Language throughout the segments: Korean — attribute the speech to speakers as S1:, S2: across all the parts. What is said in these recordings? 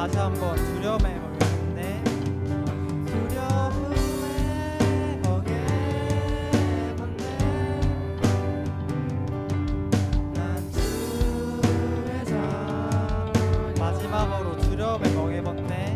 S1: 다시 한번 두려움에 먹겠네. 두려움에 먹겠네. 난 주의 자. 마지막으로 두려움에 먹겠네.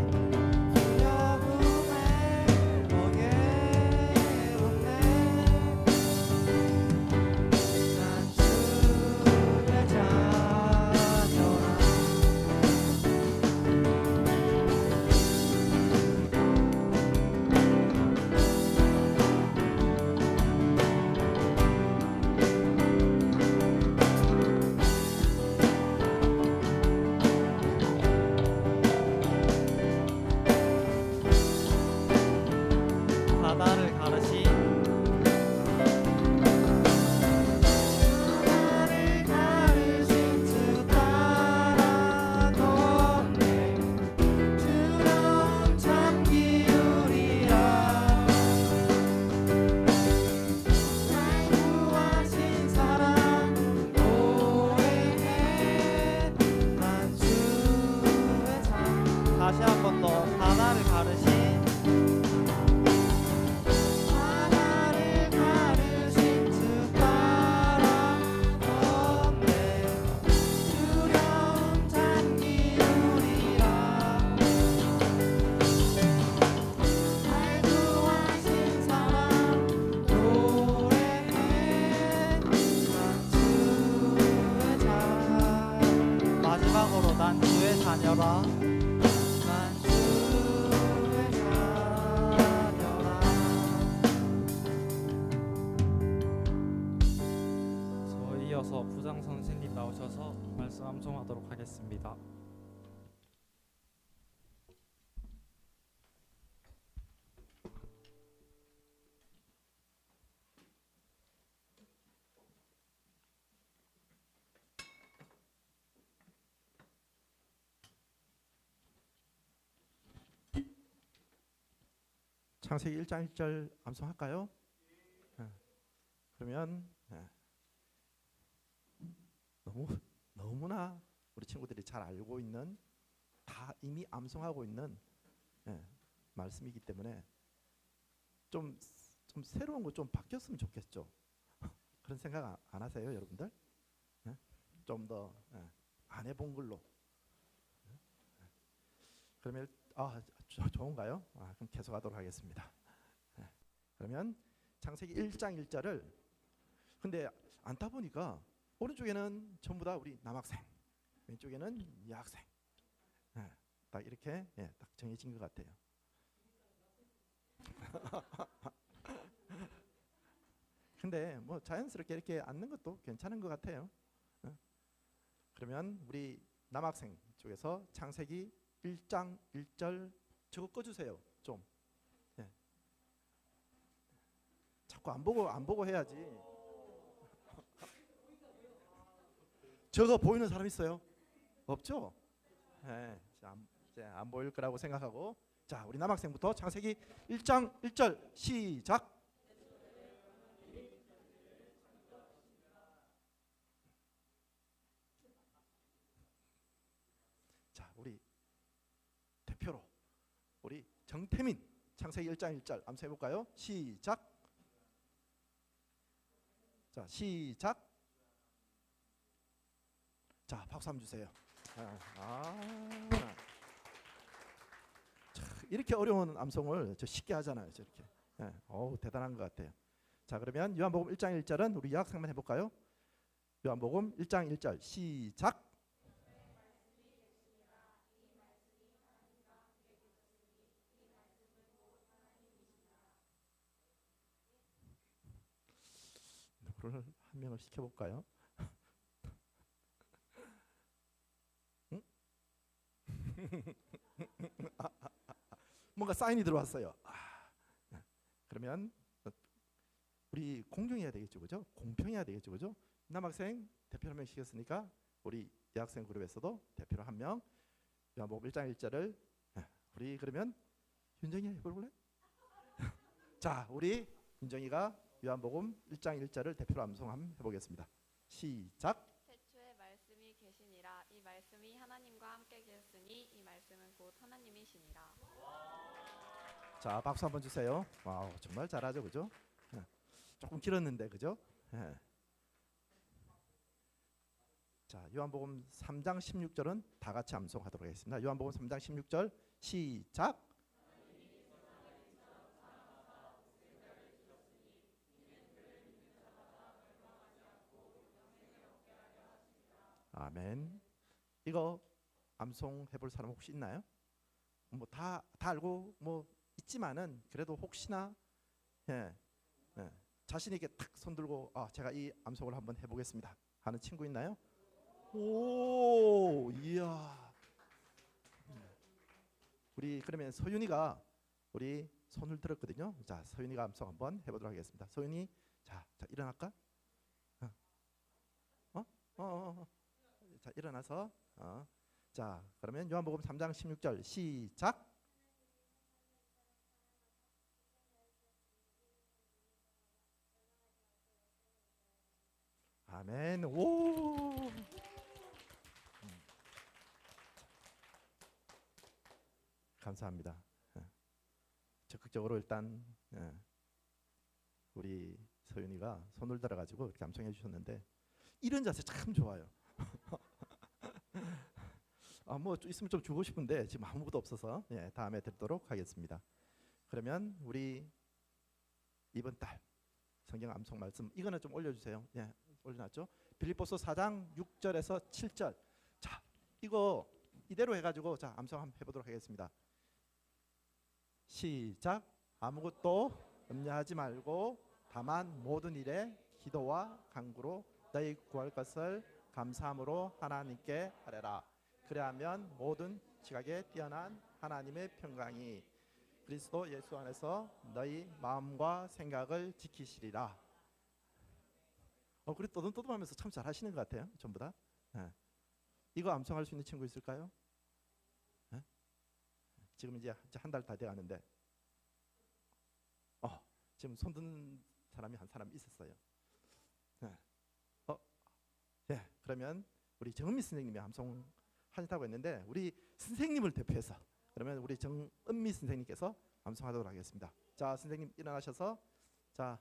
S1: 바다를 가르신 주 따라 걷네. 두려움 참기우리라. 날 구하신 사랑 노래해. 난 주의 자. 다시 한 번 더 바다를 가르신 마지막으로 난 주의 자녀라. 난 주의 자녀라. 이어서 부장 선생님 나오셔서 말씀 암송하도록 하겠습니다. 창세기 1장 1절 암송할까요? 그러면 너무나 우리 친구들이 잘 알고 있는, 다 이미 암송하고 있는 말씀이기 때문에 좀 새로운 거 좀 바뀌었으면 좋겠죠. 그런 생각 안 하세요, 여러분들? 좀 더 안 해본 걸로. 그러면 좋은가요? 그럼 계속하도록 하겠습니다. 그러면 창세기 1장 1절을, 근데 앉다 보니까 오른쪽에는 전부 다 우리 남학생, 왼쪽에는 여학생, 딱 이렇게 딱 정해진 것 같아요. 근데 뭐 자연스럽게 이렇게 앉는 것도 괜찮은 것 같아요. 그러면 우리 남학생 쪽에서 창세기 1장 1절 저거 꺼주세요. 좀. 자꾸 안 보고 해야지. 저거 보이는 사람 있어요? 없죠? 이제 안 보일 거라고 생각하고, 자, 우리 남학생부터 창세기 1장 1절 시작. 자, 우리 대표로 우리 정태민 창세기 1장 1절 암송해 볼까요? 시작. 자, 시작. 자, 박수 한번 주세요. 이렇게 어려운 암송을 저 쉽게 하잖아요, 저렇게. 대단한 것 같아요. 자, 그러면 요한복음 1장 1절은 우리 여학생만 해볼까요? 요한복음 1장 1절 시작. 누구를 한 명을 시켜볼까요? 응? 뭔가 사인이 들어왔어요. 그러면 우리 공정해야 되겠죠, 그죠? 공평해야 되겠죠, 그죠? 남학생 대표 한 명 시켰으니까 우리 여학생 그룹에서도 대표로 한 명. 요한복음 1장 1절을 우리 그러면 윤정이 해볼래? 자, 우리 윤정이가 요한복음 1장 1절을 대표로 암송 한번 해보겠습니다. 시작.
S2: 태초에 말씀이 계시니라. 이 말씀이 말씀이 하나님과 함께 계셨으니 이 말씀은 곧 하나님이시니라.
S1: 자, 박수 한번 주세요. 와우, 정말 잘하죠, 그죠? 예. 조금 길었는데, 그죠? 예. 자, 요한복음 3장 16절은 다 같이 암송하도록 하겠습니다. 요한복음 3장 16절 시작. 아멘. 이거 암송해볼 사람 혹시 있나요? 뭐 다 알고 뭐 있지만은 그래도 혹시나 예, 예, 자신 있게 탁 손들고 제가 이 암송을 한번 해보겠습니다 하는 친구 있나요? 오, 이야. 우리 그러면 서윤이가 우리 손을 들었거든요. 자, 서윤이가 암송 한번 해보도록 하겠습니다. 서윤이, 자 일어날까? 어, 어, 어, 어, 어. 자, 일어나서 자, 그러면 요한복음 3장 16절 시작. 아멘. 오. 감사합니다. 적극적으로 일단 우리 서윤이가 손을 들어가지고 이렇게 암송해 주셨는데 이런 자세 참 좋아요. 뭐 있으면 좀 주고 싶은데 지금 아무것도 없어서 다음에 듣도록 하겠습니다. 그러면 우리 이번 달 성경 암송 말씀 이거는 좀 올려주세요. 올려놨죠? 빌립보서 4장 6절에서 7절. 자, 이거 이대로 해가지고 자 암송 한번 해보도록 하겠습니다. 시작. 아무것도 염려하지 말고 다만 모든 일에 기도와 간구로 너희 구할 것을 감사함으로 하나님께 하래라. 그래야면 모든 지각에 뛰어난 하나님의 평강이 그리스도 예수 안에서 너희 마음과 생각을 지키시리라. 그래 떠듬떠듬하면서 참 잘하시는 것 같아요. 전부 다. 이거 암송할 수 있는 친구 있을까요? 지금 이제 한 달 다 돼가는데 지금 손 드는 사람이 한 사람 있었어요. 그러면 우리 정은미 선생님이 암송 하셨다고 했는데 우리 선생님을 대표해서 그러면 우리 정은미 선생님께서 암송하도록 하겠습니다. 자, 선생님 일어나셔서 자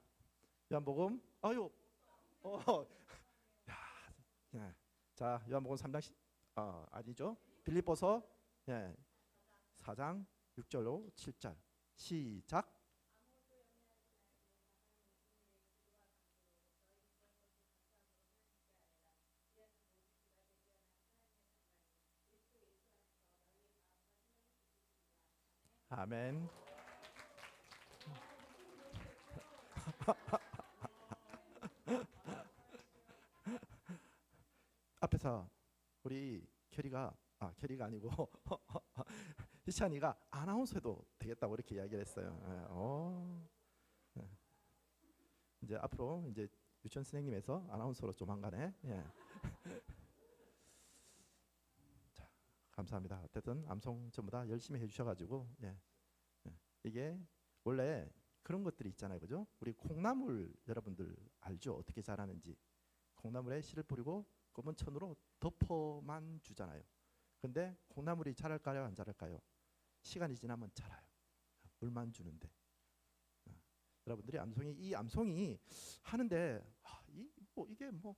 S1: 요한복음 자 요한복음 3장 아니죠? 빌립보서 4장 6절로 7절 시작. 아멘. 앞에서 우리 결이가 아니고 희찬이가 아나운서도 되겠다고 이렇게 이야기를 했어요. 이제 앞으로 이제 유치원 선생님에서 아나운서로 조만간에 자, 감사합니다. 어쨌든 암송 전부 다 열심히 해주셔가지고 이게 원래 그런 것들이 있잖아요, 그죠? 우리 콩나물 여러분들 알죠? 어떻게 자라는지. 콩나물에 씨를 뿌리고 검은 천으로 덮어만 주잖아요. 근데 콩나물이 자랄까요, 안 자랄까요? 시간이 지나면 자라요. 물만 주는데. 여러분들이 이 암송이 하는데 이게 뭐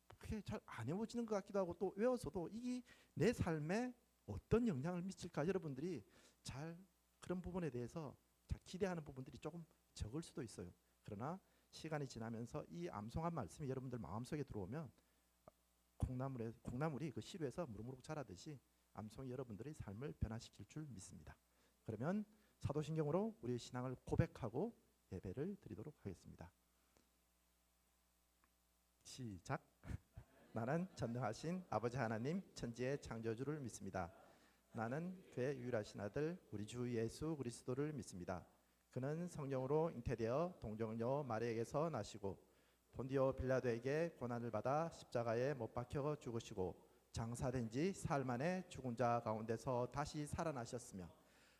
S1: 그렇게 잘 안 외워지는 것 같기도 하고 또 외워서도 이게 내 삶에 어떤 영향을 미칠까 여러분들이 잘 그런 부분에 대해서 잘 기대하는 부분들이 조금 적을 수도 있어요. 그러나 시간이 지나면서 이 암송한 말씀이 여러분들 마음속에 들어오면 콩나물이 그 씨루에서 무럭무럭 자라듯이 암송이 여러분들의 삶을 변화시킬 줄 믿습니다. 그러면 사도신경으로 우리의 신앙을 고백하고 예배를 드리도록 하겠습니다. 시작. 나는 전능하신 아버지 하나님 천지의 창조주를 믿습니다. 나는 그의 유일하신 아들 우리 주 예수 그리스도를 믿습니다. 그는 성령으로 잉태되어 동정녀 마리아에게서 나시고 본디오 빌라도에게 고난을 받아 십자가에 못 박혀 죽으시고 장사된 지 사흘 만에 죽은 자 가운데서 다시 살아나셨으며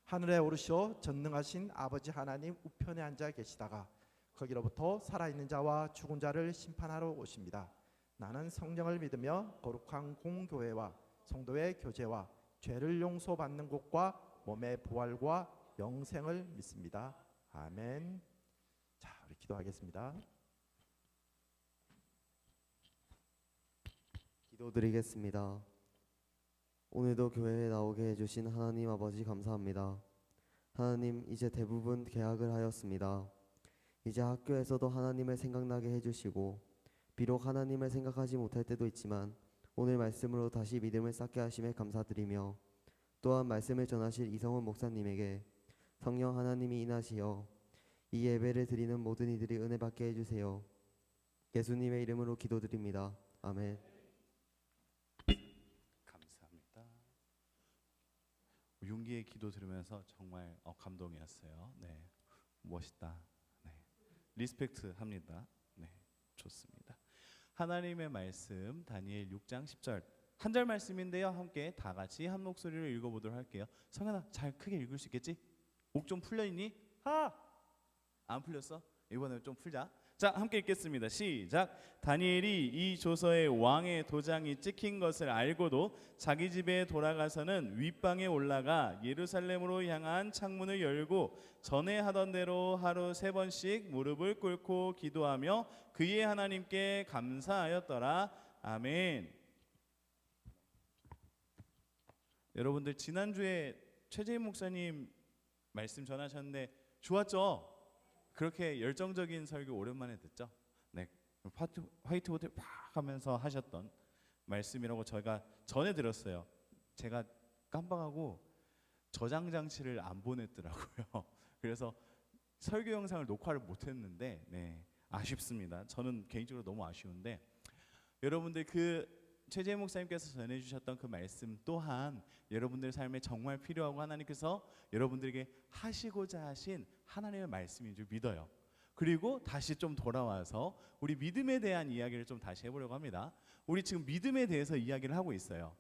S1: 하늘에 오르시어 전능하신 아버지 하나님 우편에 앉아 계시다가 거기로부터 살아있는 자와 죽은 자를 심판하러 오십니다. 나는 성령을 믿으며 거룩한 공교회와 성도의 교제와 죄를 용서받는 것과 몸의 부활과 영생을 믿습니다. 아멘. 자, 우리 기도하겠습니다.
S3: 기도드리겠습니다. 오늘도 교회에 나오게 해주신 하나님 아버지 감사합니다. 하나님, 이제 대부분 개학을 하였습니다. 이제 학교에서도 하나님을 생각나게 해주시고, 비록 하나님을 생각하지 못할 때도 있지만 오늘 말씀으로 다시 믿음을 쌓게 하심에 감사드리며, 또한 말씀을 전하실 이성훈 목사님에게 성령 하나님이 인하시어 이 예배를 드리는 모든 이들이 은혜 받게 해주세요. 예수님의 이름으로 기도드립니다. 아멘.
S4: 감사합니다. 용기의 기도 들으면서 정말 감동이었어요. 네, 멋있다. 네, 리스펙트 합니다. 네, 좋습니다. 하나님의 말씀 다니엘 6장 10절 한 절 말씀인데요. 함께 다 같이 한 목소리로 읽어보도록 할게요. 성현아, 잘 크게 읽을 수 있겠지? 목 좀 풀려 있니? 안 풀렸어? 이번에 좀 풀자. 자, 함께 읽겠습니다. 시작. 다니엘이 이 조서에 왕의 도장이 찍힌 것을 알고도 자기 집에 돌아가서는 윗방에 올라가 예루살렘으로 향한 창문을 열고 전에 하던 대로 하루 3번씩 무릎을 꿇고 기도하며 그의 하나님께 감사하였더라. 아멘. 여러분들 지난주에 최재인 목사님 말씀 전하셨는데 좋았죠? 그렇게 열정적인 설교 오랜만에 듣죠? 네, 화이트보드 팍 하면서 하셨던 말씀이라고 저희가 전에 들었어요. 제가 깜빡하고 저장 장치를 안 보냈더라고요. 그래서 설교 영상을 녹화를 못했는데 네, 아쉽습니다. 저는 개인적으로 너무 아쉬운데 여러분들 그 최재희 목사님께서 전해주셨던 그 말씀 또한 여러분들 삶에 정말 필요하고 하나님께서 여러분들에게 하시고자 하신 하나님의 말씀인 줄 믿어요. 그리고 다시 좀 돌아와서 우리 믿음에 대한 이야기를 좀 다시 해보려고 합니다. 우리 지금 믿음에 대해서 이야기를 하고 있어요.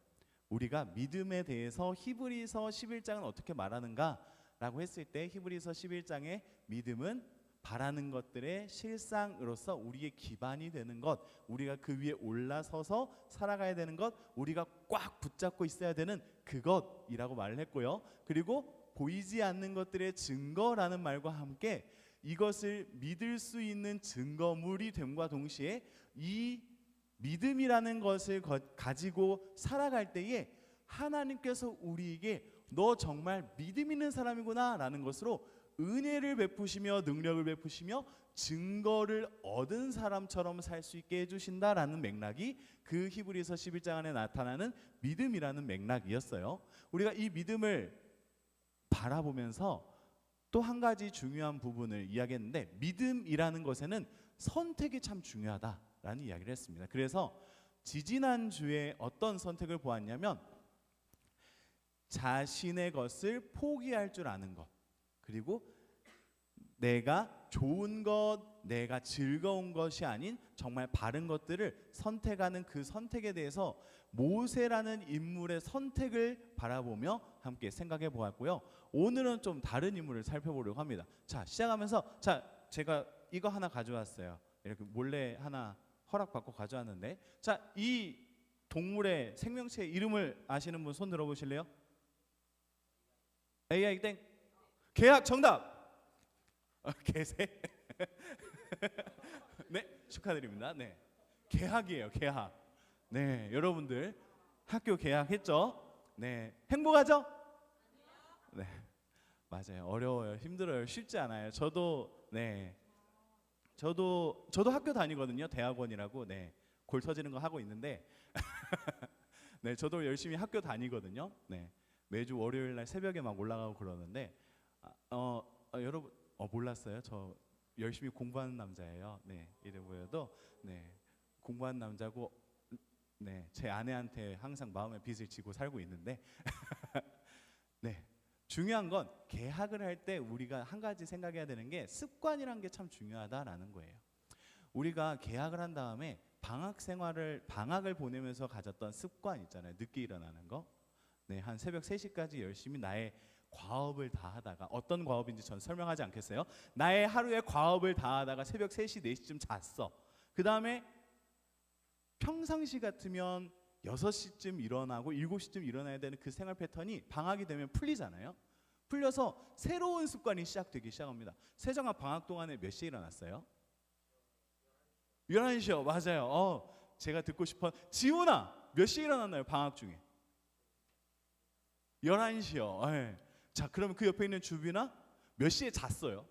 S4: 우리가 믿음에 대해서 히브리서 11장은 어떻게 말하는가 라고 했을 때 히브리서 11장의 믿음은 바라는 것들의 실상으로서 우리의 기반이 되는 것, 우리가 그 위에 올라서서 살아가야 되는 것, 우리가 꽉 붙잡고 있어야 되는 그것이라고 말을 했고요. 그리고 보이지 않는 것들의 증거라는 말과 함께 이것을 믿을 수 있는 증거물이 됨과 동시에 이 믿음이라는 것을 가지고 살아갈 때에 하나님께서 우리에게 너 정말 믿음 있는 사람이구나 라는 것으로 은혜를 베푸시며 능력을 베푸시며 증거를 얻은 사람처럼 살 수 있게 해주신다라는 맥락이 그 히브리서 11장 안에 나타나는 믿음이라는 맥락이었어요. 우리가 이 믿음을 바라보면서 또 한 가지 중요한 부분을 이야기했는데 믿음이라는 것에는 선택이 참 중요하다라는 이야기를 했습니다. 그래서 지지난주에 어떤 선택을 보았냐면 자신의 것을 포기할 줄 아는 것, 그리고 내가 좋은 것, 내가 즐거운 것이 아닌 정말 바른 것들을 선택하는 그 선택에 대해서 모세라는 인물의 선택을 바라보며 함께 생각해 보았고요. 오늘은 좀 다른 인물을 살펴보려고 합니다. 자, 시작하면서 제가 이거 하나 가져왔어요. 이렇게 몰래 하나 허락받고 가져왔는데 자, 이 동물의 생명체의 이름을 아시는 분 손 들어보실래요? AI 땡. 개학 정답. 개새. 네, 축하드립니다. 네, 개학이에요. 개학. 네, 여러분들 학교 개학했죠? 네, 행복하죠? 네, 맞아요. 어려워요. 힘들어요. 쉽지 않아요. 저도 학교 다니거든요. 대학원이라고. 네, 골 터지는 거 하고 있는데 네, 저도 열심히 학교 다니거든요. 네, 매주 월요일 날 새벽에 막 올라가고 그러는데 여러분 몰랐어요? 저 열심히 공부하는 남자예요. 네, 이래 보여도 네, 공부하는 남자고 네, 제 아내한테 항상 마음의 빚을 지고 살고 있는데 네, 중요한 건 개학을 할 때 우리가 한 가지 생각해야 되는 게 습관이란 게 참 중요하다라는 거예요. 우리가 개학을 한 다음에 방학을 보내면서 가졌던 습관 있잖아요. 늦게 일어나는 거. 네, 한 새벽 3시까지 열심히 나의 과업을 다 하다가 어떤 과업인지 전 설명하지 않겠어요. 나의 하루의 과업을 다 하다가 새벽 3시, 4시쯤 잤어. 그 다음에 평상시 같으면 6시쯤 일어나고 7시쯤 일어나야 되는 그 생활 패턴이 방학이 되면 풀리잖아요. 풀려서 새로운 습관이 시작되기 시작합니다. 세정아 방학 동안에 몇 시에 일어났어요? 11시요. 맞아요. 제가 듣고 싶어. 지훈아 몇 시에 일어났나요? 방학 중에 11시요. 네. 자, 그러면 그 옆에 있는 주빈아 몇 시에 잤어요?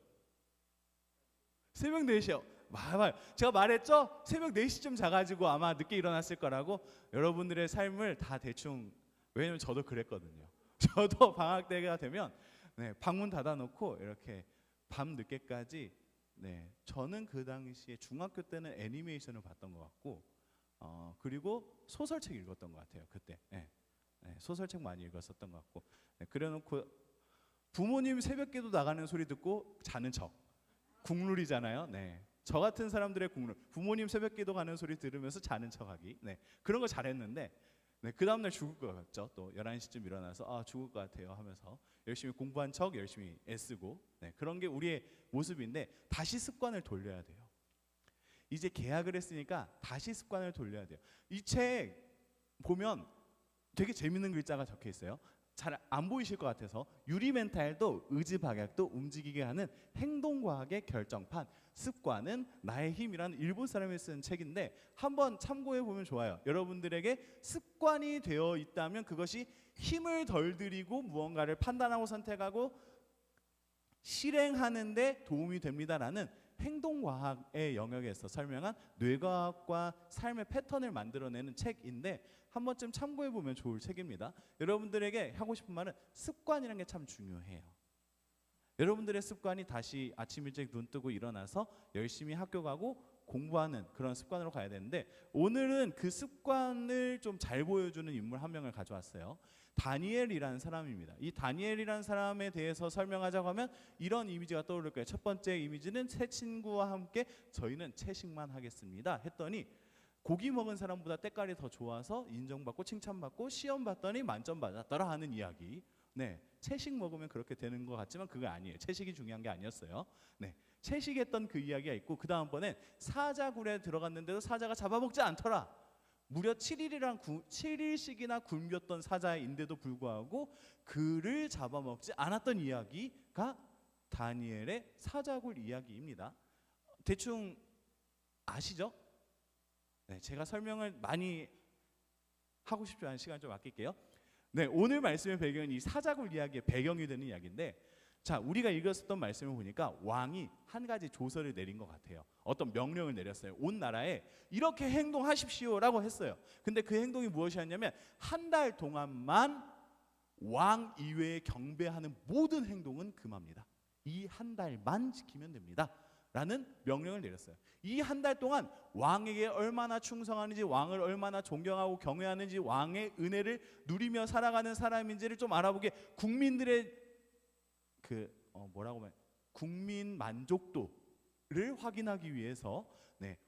S4: 새벽 4시요. 봐봐요. 제가 말했죠? 새벽 4시쯤 자가지고 아마 늦게 일어났을 거라고. 여러분들의 삶을 다 대충, 왜냐면 저도 그랬거든요. 저도 방학 때가 되면 네, 방문 닫아놓고 이렇게 밤 늦게까지, 네, 저는 그 당시에 중학교 때는 애니메이션을 봤던 것 같고, 그리고 소설책 읽었던 것 같아요. 그때 소설책 많이 읽었었던 것 같고, 그래놓고 부모님 새벽기도 나가는 소리 듣고 자는 척, 국룰이잖아요. 네, 저 같은 사람들의 국룰, 부모님 새벽기도 가는 소리 들으면서 자는 척하기. 네, 그런 거 잘했는데, 네, 그 다음날 죽을 것 같죠. 또 11시쯤 일어나서 죽을 것 같아요 하면서 열심히 공부한 척 열심히 애쓰고, 네, 그런 게 우리의 모습인데 다시 습관을 돌려야 돼요. 이제 계약을 했으니까 다시 습관을 돌려야 돼요. 이 책 보면 되게 재밌는 글자가 적혀 있어요. 잘 안 보이실 것 같아서, 유리 멘탈도 의지 박약도 움직이게 하는 행동과학의 결정판, 습관은 나의 힘이라는 일본 사람이 쓴 책인데 한번 참고해 보면 좋아요. 여러분들에게 습관이 되어 있다면 그것이 힘을 덜 들이고 무언가를 판단하고 선택하고 실행하는데 도움이 됩니다라는 행동과학의 영역에서 설명한 뇌과학과 삶의 패턴을 만들어내는 책인데 한 번쯤 참고해 보면 좋을 책입니다. 여러분들에게 하고 싶은 말은 습관이라는 게 참 중요해요. 여러분들의 습관이 다시 아침 일찍 눈 뜨고 일어나서 열심히 학교 가고 공부하는 그런 습관으로 가야 되는데, 오늘은 그 습관을 좀 잘 보여주는 인물 한 명을 가져왔어요. 다니엘이라는 사람입니다. 이 다니엘이라는 사람에 대해서 설명하자고 하면 이런 이미지가 떠오를 거예요. 첫 번째 이미지는 새 친구와 함께 저희는 채식만 하겠습니다 했더니 고기 먹은 사람보다 때깔이 더 좋아서 인정받고 칭찬받고 시험 봤더니 만점 받았더라 하는 이야기. 네, 채식 먹으면 그렇게 되는 것 같지만 그거 아니에요. 채식이 중요한 게 아니었어요. 네, 채식했던 그 이야기가 있고, 그 다음번엔 사자굴에 들어갔는데도 사자가 잡아먹지 않더라. 무려 7일씩이나 굶겼던 사자인데도 불구하고 그를 잡아먹지 않았던 이야기가 다니엘의 사자굴 이야기입니다. 대충 아시죠? 네, 제가 설명을 많이 하고 싶지 않은 시간 좀 아낄게요. 네, 오늘 말씀의 배경은 이 사자굴 이야기의 배경이 되는 이야기인데, 자, 우리가 읽었었던 말씀을 보니까 왕이 한 가지 조서를 내린 것 같아요. 어떤 명령을 내렸어요. 온 나라에 이렇게 행동하십시오라고 했어요. 근데 그 행동이 무엇이었냐면 한 달 동안만 왕 이외에 경배하는 모든 행동은 금합니다. 이 한 달만 지키면 됩니다 라는 명령을 내렸어요. 이 한 달 동안 왕에게 얼마나 충성하는지, 왕을 얼마나 존경하고 경외하는지, 왕의 은혜를 누리며 살아가는 사람인지를 좀 알아보게, 국민들의 국민 만족도를 확인하기 위해서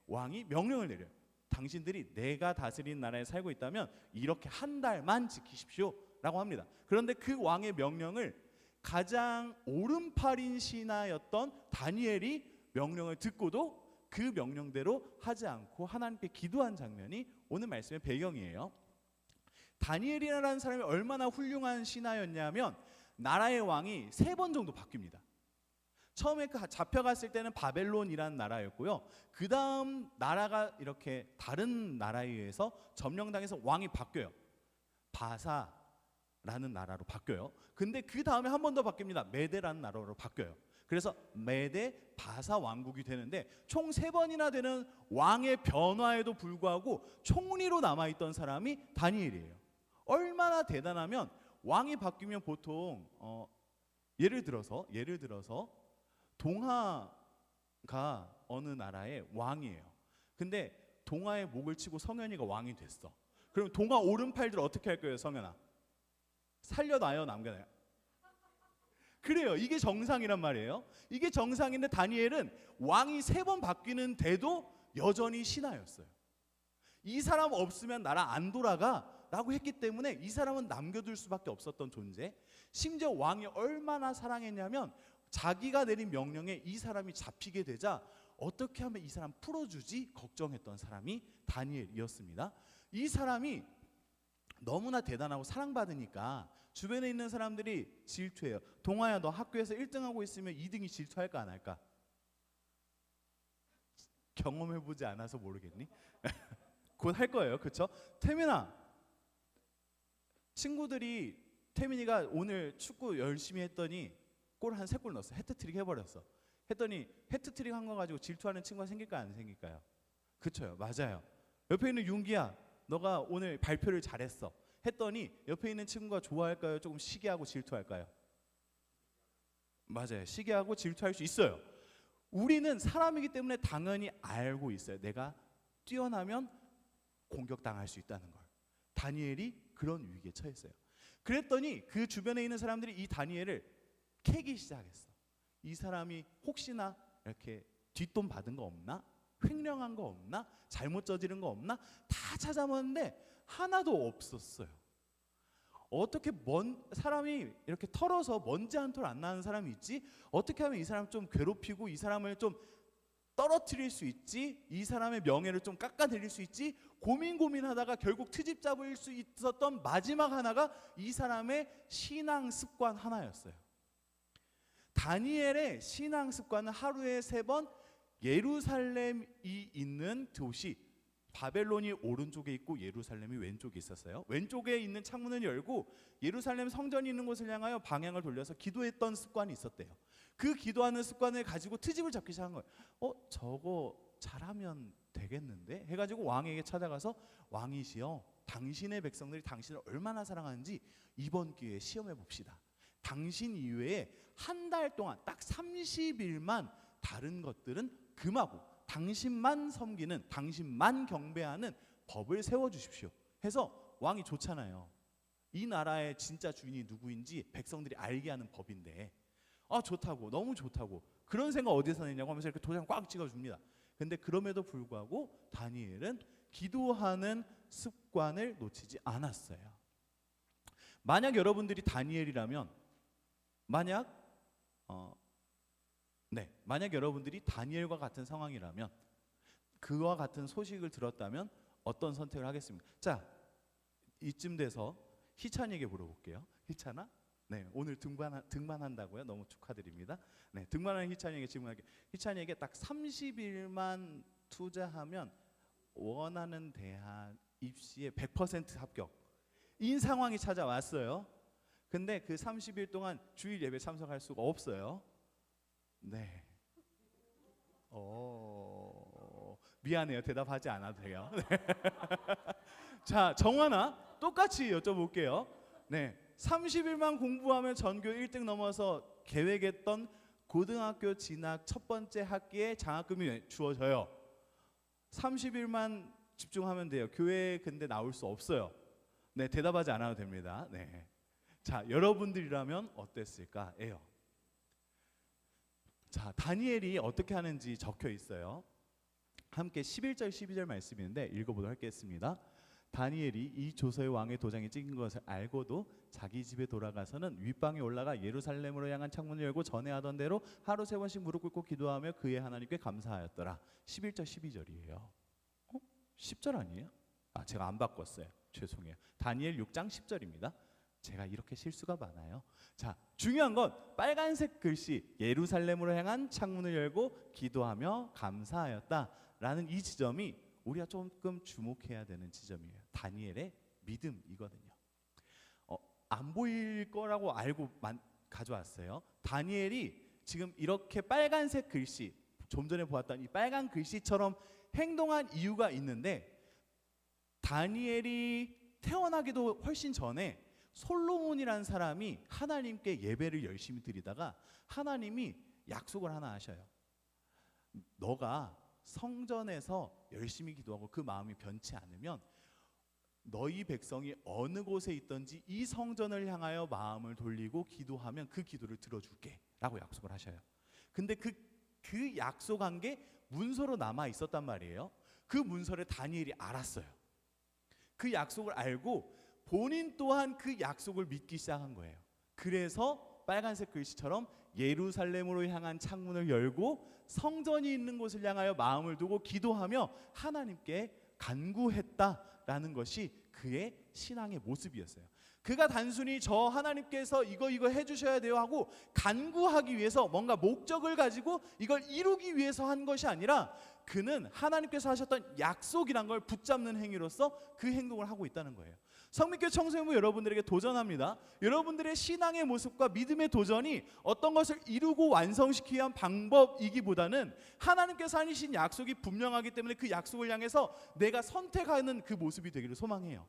S4: 왕이 명령을 내려요. 당신들이 내가 다스린 나라에 살고 있다면 이렇게 한 달만 지키십시오 라고 합니다. 그런데 그 왕의 명령을 가장 오른팔인 신하였던 다니엘이 명령을 듣고도 그 명령대로 하지 않고 하나님께 기도한 장면이 오늘 말씀의 배경이에요. 다니엘이라는 사람이 얼마나 훌륭한 신하였냐면 나라의 왕이 3번 정도 바뀝니다. 처음에 잡혀갔을 때는 바벨론이라는 나라였고요. 그 다음 나라가 이렇게 다른 나라에 의해서 점령당해서 왕이 바뀌어요. 바사라는 나라로 바뀌어요. 근데 그 다음에 한 번 더 바뀝니다. 메데라는 나라로 바뀌어요. 그래서 메데 바사 왕국이 되는데 총 3번이나 되는 왕의 변화에도 불구하고 총리로 남아있던 사람이 다니엘이에요. 얼마나 대단하면 왕이 바뀌면 보통 예를 들어서 동하가 어느 나라의 왕이에요. 근데 동하의 목을 치고 성현이가 왕이 됐어. 그럼 동하 오른팔들 어떻게 할 거예요? 성현아, 살려놔요, 남겨놔요? 그래요. 이게 정상이란 말이에요. 이게 정상인데 다니엘은 왕이 3번 바뀌는데도 여전히 신하였어요. 이 사람 없으면 나라 안 돌아가 라고 했기 때문에 이 사람은 남겨둘 수밖에 없었던 존재. 심지어 왕이 얼마나 사랑했냐면 자기가 내린 명령에 이 사람이 잡히게 되자 어떻게 하면 이 사람 풀어주지 걱정했던 사람이 다니엘이었습니다. 이 사람이 너무나 대단하고 사랑받으니까 주변에 있는 사람들이 질투해요. 동아야, 너 학교에서 1등하고 있으면 2등이 질투할까 안 할까? 경험해보지 않아서 모르겠니? 곧 할 거예요. 그렇죠? 태민아, 친구들이 태민이가 오늘 축구 열심히 했더니 골 한 3골 넣었어. 해트트릭 해버렸어. 했더니 해트트릭 한 거 가지고 질투하는 친구가 생길까요? 안 생길까요? 그렇죠. 맞아요. 옆에 있는 윤기야, 너가 오늘 발표를 잘했어. 했더니 옆에 있는 친구가 좋아할까요? 조금 시기하고 질투할까요? 맞아요. 시기하고 질투할 수 있어요. 우리는 사람이기 때문에 당연히 알고 있어요. 내가 뛰어나면 공격당할 수 있다는 걸. 다니엘이 그런 위기에 처했어요. 그랬더니 그 주변에 있는 사람들이 이 다니엘을 캐기 시작했어. 이 사람이 혹시나 이렇게 뒷돈 받은 거 없나? 횡령한 거 없나? 잘못 저지른 거 없나? 다 찾아봤는데 하나도 없었어요. 어떻게 사람이 이렇게 털어서 먼지 한 톨 안 나는 사람이 있지? 어떻게 하면 이 사람 좀 괴롭히고 이 사람을 좀 떨어뜨릴 수 있지? 이 사람의 명예를 좀 깎아내릴 수 있지? 고민하다가 결국 트집 잡을 수 있었던 마지막 하나가 이 사람의 신앙 습관 하나였어요. 다니엘의 신앙 습관은 하루에 3번 예루살렘이 있는 도시, 바벨론이 오른쪽에 있고 예루살렘이 왼쪽에 있었어요. 왼쪽에 있는 창문을 열고 예루살렘 성전이 있는 곳을 향하여 방향을 돌려서 기도했던 습관이 있었대요. 그 기도하는 습관을 가지고 트집을 잡기 시작한 거예요. 저거 잘하면 되겠는데? 해가지고 왕에게 찾아가서, 왕이시여, 당신의 백성들이 당신을 얼마나 사랑하는지 이번 기회에 시험해 봅시다. 당신 이외에 한 달 동안 딱 30일만 다른 것들은 금하고 당신만 섬기는, 당신만 경배하는 법을 세워주십시오 해서, 왕이 좋잖아요. 이 나라의 진짜 주인이 누구인지 백성들이 알게 하는 법인데, 좋다고, 너무 좋다고, 그런 생각 어디서 냈냐고 하면서 이렇게 도장 꽉 찍어줍니다. 근데 그럼에도 불구하고 다니엘은 기도하는 습관을 놓치지 않았어요. 만약 여러분들이 다니엘이라면, 만약 여러분들이 다니엘과 같은 상황이라면, 그와 같은 소식을 들었다면 어떤 선택을 하겠습니까? 자, 이쯤 돼서 희찬이에게 물어볼게요. 희찬아, 네, 오늘 등반한다고요? 너무 축하드립니다. 네, 등반하는 희찬이에게 질문할게요. 희찬이에게 딱 30일만 투자하면 원하는 대학 입시에 100% 합격, 이 상황이 찾아왔어요. 근데 그 30일 동안 주일 예배 참석할 수가 없어요. 네. 미안해요. 대답하지 않아도 돼요. 네. 자, 정환아, 똑같이 여쭤볼게요. 네, 30일만 공부하면 전교 1등 넘어서 계획했던 고등학교 진학 첫 번째 학기에 장학금이 주어져요. 30일만 집중하면 돼요. 교회 근데 나올 수 없어요. 네, 대답하지 않아도 됩니다. 네. 자, 여러분들이라면 어땠을까요? 자, 다니엘이 어떻게 하는지 적혀 있어요. 함께 11절 12절 말씀인데 읽어보도록 하겠습니다. 다니엘이 이 조서의 왕의 도장이 찍힌 것을 알고도 자기 집에 돌아가서는 윗방에 올라가 예루살렘으로 향한 창문을 열고 전에 하던 대로 하루 3번씩 무릎 꿇고 기도하며 그의 하나님께 감사하였더라. 11절 12절이에요. 10절 아니에요? 제가 안 바꿨어요. 죄송해요. 다니엘 6장 10절입니다. 제가 이렇게 실수가 많아요. 자, 중요한 건 빨간색 글씨 예루살렘으로 향한 창문을 열고 기도하며 감사하였다라는 이 지점이 우리가 조금 주목해야 되는 지점이에요. 다니엘의 믿음이거든요. 안 보일 거라고 알고 가져왔어요. 다니엘이 지금 이렇게 빨간색 글씨, 좀 전에 보았던 이 빨간 글씨처럼 행동한 이유가 있는데, 다니엘이 태어나기도 훨씬 전에 솔로몬이라는 사람이 하나님께 예배를 열심히 드리다가 하나님이 약속을 하나 하셔요. 너가 성전에서 열심히 기도하고 그 마음이 변치 않으면 너희 백성이 어느 곳에 있든지 이 성전을 향하여 마음을 돌리고 기도하면 그 기도를 들어줄게 라고 약속을 하셔요. 근데 그 약속한 게 문서로 남아 있었단 말이에요. 그 문서를 다니엘이 알았어요. 그 약속을 알고 본인 또한 그 약속을 믿기 시작한 거예요. 그래서 빨간색 글씨처럼 예루살렘으로 향한 창문을 열고 성전이 있는 곳을 향하여 마음을 두고 기도하며 하나님께 간구했다 있다라는 것이 그의 신앙의 모습이었어요. 그가 단순히 저 하나님께서 이거 해주셔야 돼요 하고 간구하기 위해서 뭔가 목적을 가지고 이걸 이루기 위해서 한 것이 아니라 그는 하나님께서 하셨던 약속이란 걸 붙잡는 행위로서 그 행동을 하고 있다는 거예요. 성민교회 청소년부 여러분들에게 도전합니다. 여러분들의 신앙의 모습과 믿음의 도전이 어떤 것을 이루고 완성시키기 위한 방법이기보다는 하나님께서 하신 약속이 분명하기 때문에 그 약속을 향해서 내가 선택하는 그 모습이 되기를 소망해요.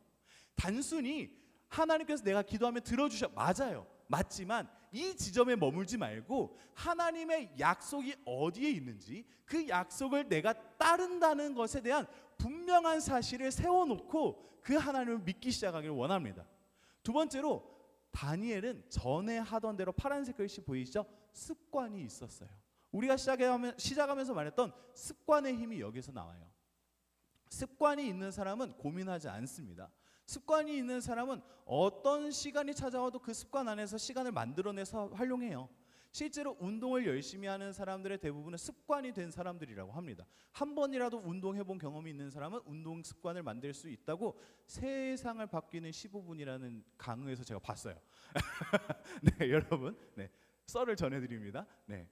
S4: 단순히 하나님께서 내가 기도하면 들어주셔, 맞아요. 맞지만 이 지점에 머물지 말고 하나님의 약속이 어디에 있는지 그 약속을 내가 따른다는 것에 대한 분명한 사실을 세워놓고 그 하나님을 믿기 시작하기를 원합니다. 두 번째로 다니엘은 전에 하던 대로 파란색 글씨 보이시죠? 습관이 있었어요. 우리가 시작하면서 말했던 습관의 힘이 여기서 나와요. 습관이 있는 사람은 고민하지 않습니다. 습관이 있는 사람은 어떤 시간이 찾아와도 그 습관 안에서 시간을 만들어내서 활용해요. 실제로 운동을 열심히 하는 사람들의 대부분은 습관이 된 사람들이라고 합니다. 한 번이라도 운동해본 경험이 있는 사람은 운동 습관을 만들 수 있다고 세상을 바뀌는 15분이라는 강의에서 제가 봤어요. 네, 여러분, 네, 썰을 전해드립니다. 네,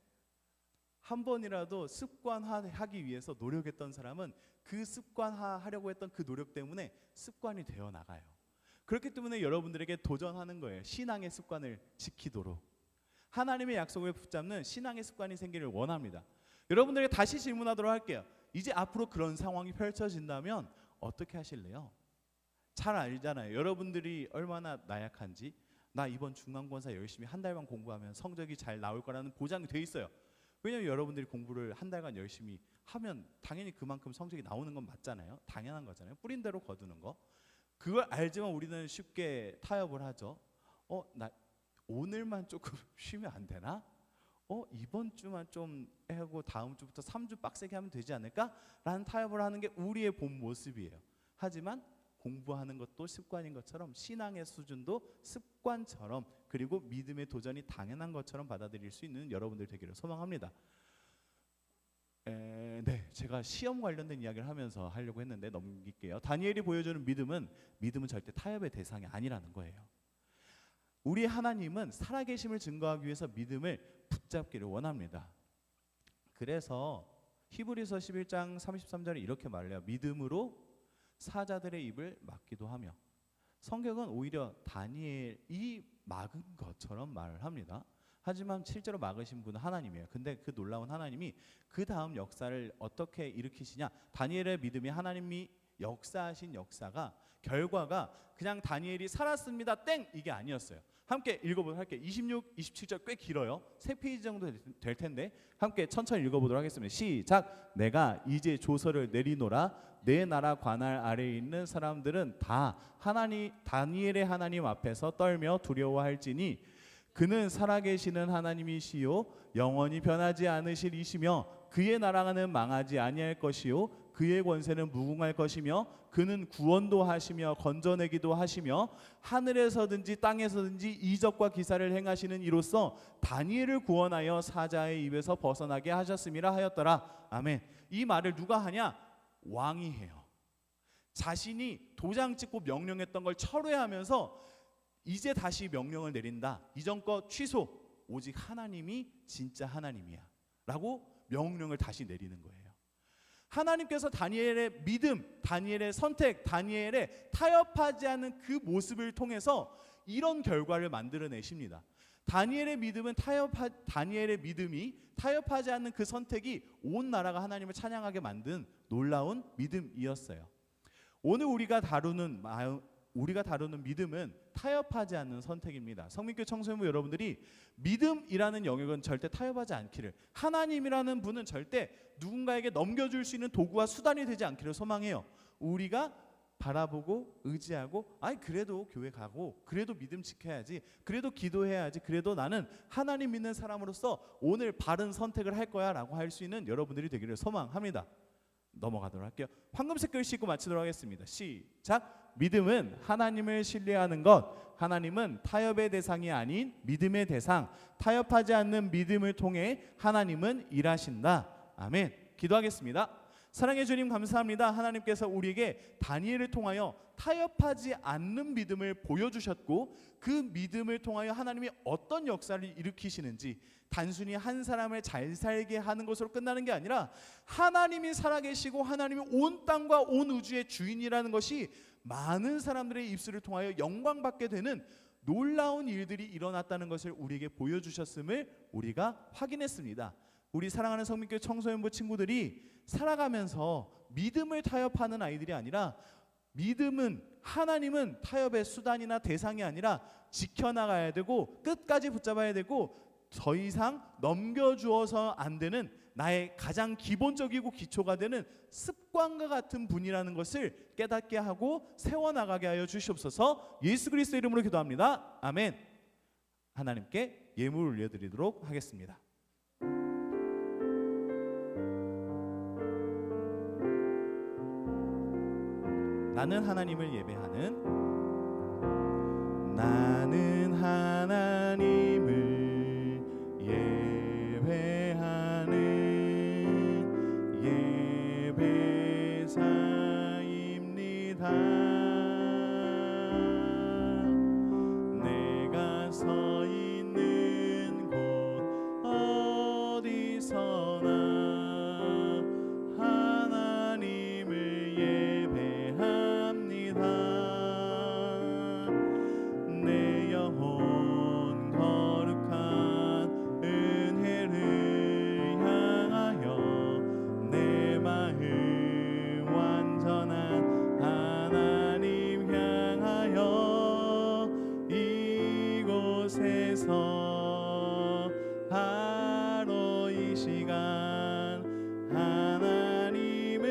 S4: 한 번이라도 습관화하기 위해서 노력했던 사람은 그 습관화하려고 했던 그 노력 때문에 습관이 되어 나가요. 그렇기 때문에 여러분들에게 도전하는 거예요. 신앙의 습관을 지키도록. 하나님의 약속을 붙잡는 신앙의 습관이 생기를 원합니다. 여러분들에게 다시 질문하도록 할게요. 이제 앞으로 그런 상황이 펼쳐진다면 어떻게 하실래요? 잘 알잖아요. 여러분들이 얼마나 나약한지. 나 이번 중간고사 열심히 한 달만 공부하면 성적이 잘 나올 거라는 보장이 돼 있어요. 왜냐하면 여러분들이 공부를 한 달간 열심히 하면 당연히 그만큼 성적이 나오는 건 맞잖아요. 당연한 거잖아요. 뿌린 대로 거두는 거. 그걸 알지만 우리는 쉽게 타협을 하죠. 나 오늘만 조금 쉬면 안 되나? 이번 주만 좀 하고 다음 주부터 3주 빡세게 하면 되지 않을까? 라는 타협을 하는 게 우리의 본 모습이에요. 하지만 공부하는 것도 습관인 것처럼 신앙의 수준도 습관처럼 그리고 믿음의 도전이 당연한 것처럼 받아들일 수 있는 여러분들 되기를 소망합니다. 네, 제가 시험 관련된 이야기를 하면서 하려고 했는데 넘길게요. 다니엘이 보여주는 믿음은 절대 타협의 대상이 아니라는 거예요. 우리 하나님은 살아계심을 증거하기 위해서 믿음을 붙잡기를 원합니다. 그래서 히브리서 11장 33절에 이렇게 말해요. 믿음으로 사자들의 입을 막기도 하며. 성경은 오히려 다니엘이 막은 것처럼 말을 합니다. 하지만 실제로 막으신 분은 하나님이에요. 근데 그 놀라운 하나님이 그 다음 역사를 어떻게 일으키시냐. 다니엘의 믿음이 하나님이 역사하신 역사가 결과가 그냥 다니엘이 살았습니다 땡 이게 아니었어요. 함께 읽어보도록 할게요. 26, 27절 꽤 길어요. 3페이지 정도 될 텐데 함께 천천히 읽어보도록 하겠습니다. 시작. 내가 이제 조서를 내리노라. 내 나라 관할 아래에 있는 사람들은 다 다니엘의 하나님 앞에서 떨며 두려워할지니 그는 살아계시는 하나님이시요 영원히 변하지 않으실 이시며 그의 나라는 망하지 아니할 것이요 그의 권세는 무궁할 것이며 그는 구원도 하시며 건져내기도 하시며 하늘에서든지 땅에서든지 이적과 기사를 행하시는 이로써 다니엘을 구원하여 사자의 입에서 벗어나게 하셨음이라 하였더라. 아멘. 이 말을 누가 하냐? 왕이 해요. 자신이 도장 찍고 명령했던 걸 철회하면서 이제 다시 명령을 내린다. 이전 거 취소. 오직 하나님이 진짜 하나님이야 라고 명령을 다시 내리는 거예요. 하나님께서 다니엘의 믿음, 다니엘의 선택, 다니엘의 타협하지 않는 그 모습을 통해서 이런 결과를 만들어내십니다. 다니엘의 믿음이 타협하지 않는 그 선택이 온 나라가 하나님을 찬양하게 만든 놀라운 믿음이었어요. 오늘 우리가 다루는 믿음은 타협하지 않는 선택입니다. 성민교회 청소년부 여러분들이 믿음이라는 영역은 절대 타협하지 않기를, 하나님이라는 분은 절대 누군가에게 넘겨줄 수 있는 도구와 수단이 되지 않기를 소망해요. 우리가 바라보고 의지하고 그래도 교회 가고 그래도 믿음 지켜야지, 그래도 기도해야지, 그래도 나는 하나님 믿는 사람으로서 오늘 바른 선택을 할 거야 라고 할 수 있는 여러분들이 되기를 소망합니다. 넘어가도록 할게요. 황금색 글씨 읽고 마치도록 하겠습니다. 시작. 믿음은 하나님을 신뢰하는 것, 하나님은 타협의 대상이 아닌 믿음의 대상, 타협하지 않는 믿음을 통해 하나님은 일하신다. 아멘. 기도하겠습니다. 사랑의 주님 감사합니다. 하나님께서 우리에게 다니엘을 통하여 타협하지 않는 믿음을 보여주셨고 그 믿음을 통하여 하나님이 어떤 역사를 일으키시는지 단순히 한 사람을 잘 살게 하는 것으로 끝나는 게 아니라 하나님이 살아계시고 하나님이 온 땅과 온 우주의 주인이라는 것이 많은 사람들의 입술을 통하여 영광받게 되는 놀라운 일들이 일어났다는 것을 우리에게 보여주셨음을 우리가 확인했습니다. 우리 사랑하는 성민교회 청소년부 친구들이 살아가면서 믿음을 타협하는 아이들이 아니라 믿음은 하나님은 타협의 수단이나 대상이 아니라 지켜나가야 되고 끝까지 붙잡아야 되고 더 이상 넘겨주어서 안 되는 나의 가장 기본적이고 기초가 되는 습관과 같은 분이라는 것을 깨닫게 하고 세워나가게 하여 주시옵소서. 예수 그리스도 이름으로 기도합니다. 아멘. 하나님께 예물을 올려드리도록 하겠습니다. 나는 하나님을 예배하는 나는 하나님을 예배하는 예배사입니다. 내가 서 있는 곳 어디서나 하나님을 예배합니다. 내 영혼 거룩한 은혜를 향하여 내 마음 완전한 하나님 향하여 이곳에서 바로 이 시간 하나님을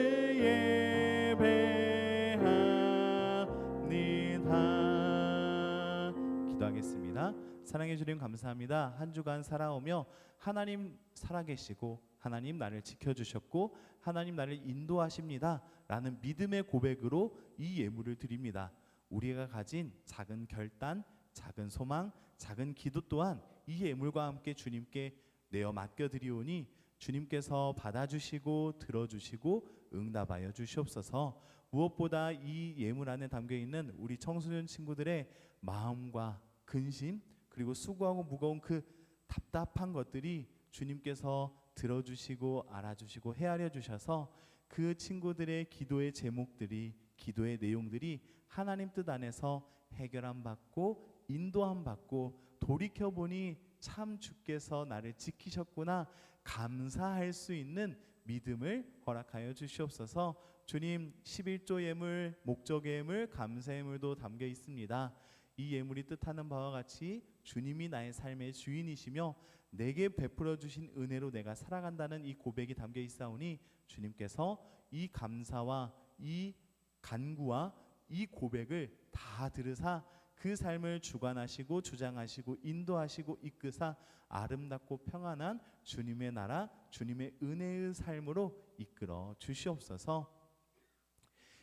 S4: 예배합니다. 기도하겠습니다. 사랑해 주님 감사합니다. 한 주간 살아오며 하나님 살아계시고 하나님 나를 지켜주셨고 하나님 나를 인도하십니다 라는 믿음의 고백으로 이 예물을 드립니다. 우리가 가진 작은 결단, 작은 소망, 작은 기도 또한 이 예물과 함께 주님께 내어 맡겨드리오니 주님께서 받아주시고 들어주시고 응답하여 주시옵소서. 무엇보다 이 예물 안에 담겨있는 우리 청소년 친구들의 마음과 근심 그리고 수고하고 무거운 그 답답한 것들이 주님께서 들어주시고 알아주시고 헤아려 주셔서 그 친구들의 기도의 제목들이 기도의 내용들이 하나님 뜻 안에서 해결함 받고 인도함 받고 돌이켜보니 참 주께서 나를 지키셨구나 감사할 수 있는 믿음을 허락하여 주시옵소서. 주님 11조 예물, 목적의 예물, 감사 예물도 담겨 있습니다. 이 예물이 뜻하는 바와 같이 주님이 나의 삶의 주인이시며 내게 베풀어 주신 은혜로 내가 살아간다는 이 고백이 담겨 있사오니 주님께서 이 감사와 이 간구와 이 고백을 다 들으사 그 삶을 주관하시고 주장하시고 인도하시고 이끄사 아름답고 평안한 주님의 나라 주님의 은혜의 삶으로 이끌어 주시옵소서.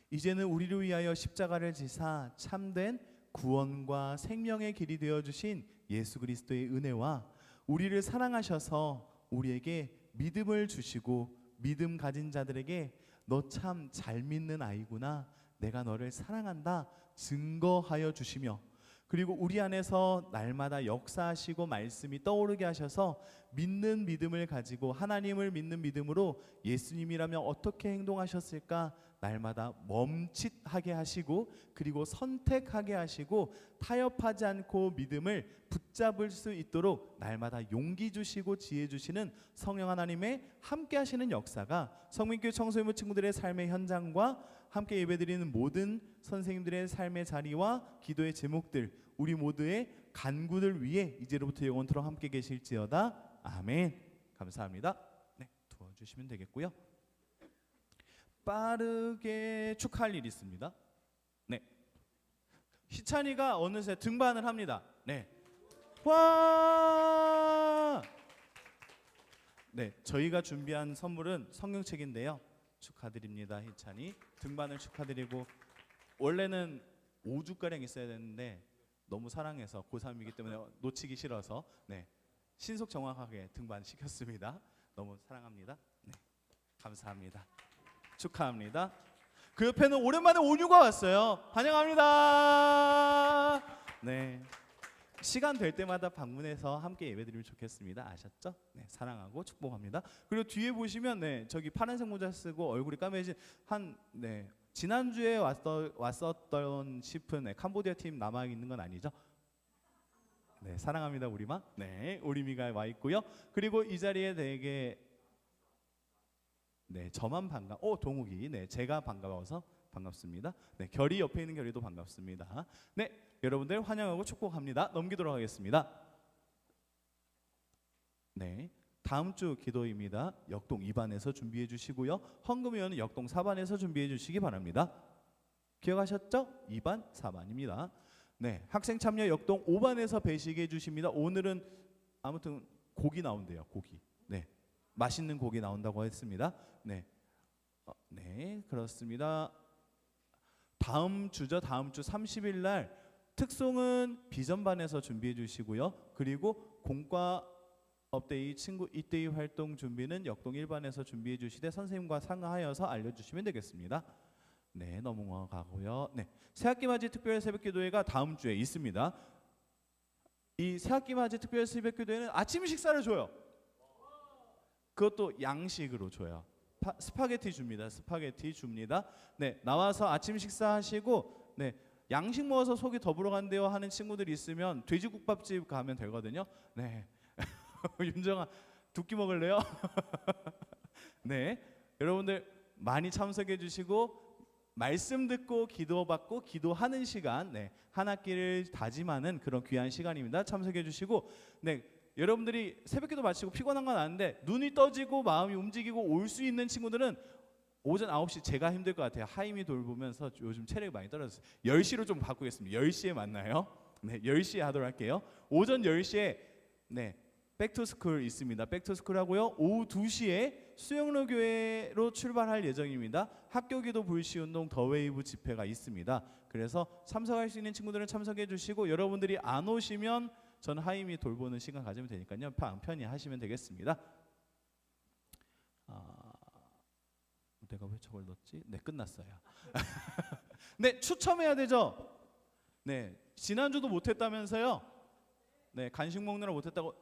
S4: 이제는 우리를 위하여 십자가를 지사 참된 구원과 생명의 길이 되어주신 예수 그리스도의 은혜와 우리를 사랑하셔서 우리에게 믿음을 주시고 믿음 가진 자들에게 너 참 잘 믿는 아이구나 내가 너를 사랑한다 증거하여 주시며 그리고 우리 안에서 날마다 역사하시고 말씀이 떠오르게 하셔서 믿는 믿음을 가지고 하나님을 믿는 믿음으로 예수님이라면 어떻게 행동하셨을까 날마다 멈칫하게 하시고 그리고 선택하게 하시고 타협하지 않고 믿음을 붙잡을 수 있도록 날마다 용기 주시고 지혜 주시는 성령 하나님의 함께 하시는 역사가 성민교회 청소년부 친구들의 삶의 현장과 함께 예배드리는 모든 선생님들의 삶의 자리와 기도의 제목들 우리 모두의 간구들 위에 이제로부터 영원토록 함께 계실지어다. 아멘. 감사합니다. 네, 도와주시면 되겠고요. 빠르게 축하할 일이 있습니다. 네, 희찬이가 어느새 등반을 합니다. 네, 와! 네, 저희가 준비한 선물은 성경책인데요. 축하드립니다, 희찬이. 등반을 축하드리고 원래는 5주가량 있어야 되는데 너무 사랑해서 고3이기 때문에 놓치기 싫어서 네, 신속 정확하게 등반시켰습니다. 너무 사랑합니다. 네, 감사합니다. 축하합니다. 그 옆에는 오랜만에 온유가 왔어요. 환영합니다. 네. 시간 될 때마다 방문해서 함께 예배드리면 좋겠습니다. 아셨죠? 네, 사랑하고 축복합니다. 그리고 뒤에 보시면 네, 저기 파란색 모자 쓰고 얼굴이 까매진 네, 지난주에 왔었던 싶은 네, 캄보디아 팀 남아 있는 건 아니죠? 네, 사랑합니다 우리마. 네, 우리미가 와 있고요. 그리고 이 자리에 되게 네, 저만 동욱이. 네, 제가 반가워서 반갑습니다. 네, 결이 옆에 있는 결이도 반갑습니다. 네, 여러분들 환영하고 축복합니다. 넘기도록 하겠습니다. 네, 다음 주 기도입니다. 역동 2반에서 준비해 주시고요. 헌금위원은 역동 4반에서 준비해 주시기 바랍니다. 기억하셨죠? 2반, 4반입니다. 네, 학생 참여 역동 5반에서 배식해 주십니다. 오늘은 아무튼 고기 나온대요. 고기. 네, 맛있는 고기 나온다고 했습니다. 네, 네, 그렇습니다. 다음 주죠. 다음 주 30일 날 특송은 비전반에서 준비해 주시고요. 그리고 공과 업데이 친구 이때이 활동 준비는 역동 1반에서 준비해 주시되 선생님과 상의하여서 알려주시면 되겠습니다. 네, 넘어가고요. 네, 새학기 맞이 특별 새벽기도회가 다음 주에 있습니다. 이 새학기 맞이 특별 새벽기도회는 아침 식사를 줘요. 그것도 양식으로 줘요. 스파게티 줍니다. 스파게티 줍니다. 네, 나와서 아침 식사하시고 네, 양식 먹어서 속이 더불어 간대요 하는 친구들이 있으면 돼지국밥집 가면 되거든요. 네, 윤정아 두 끼 먹을래요? 네, 여러분들 많이 참석해 주시고 말씀 듣고 기도받고 기도하는 시간, 네, 한 학기를 다짐하는 그런 귀한 시간입니다. 참석해 주시고 네, 여러분들이 새벽기도 마치고 피곤한 건 아는데 눈이 떠지고 마음이 움직이고 올 수 있는 친구들은 오전 9시 제가 힘들 것 같아요. 하임이 돌보면서 요즘 체력이 많이 떨어졌어요. 10시로 좀 바꾸겠습니다. 10시에 만나요. 네, 10시에 하도록 할게요. 오전 10시에 네, 백투스쿨 있습니다. 백투스쿨 하고요. 오후 2시에 수영로 교회로 출발할 예정입니다. 학교기도 불시운동 더웨이브 집회가 있습니다. 그래서 참석할 수 있는 친구들은 참석해 주시고 여러분들이 안 오시면 저는 하임이 돌보는 시간 가지면 되니까요. 편히 하시면 되겠습니다. 내가 왜 저걸 넣었지? 네, 끝났어요. 네, 추첨해야 되죠. 네, 지난주도 못했다면서요. 네, 간식 먹느라 못했다고.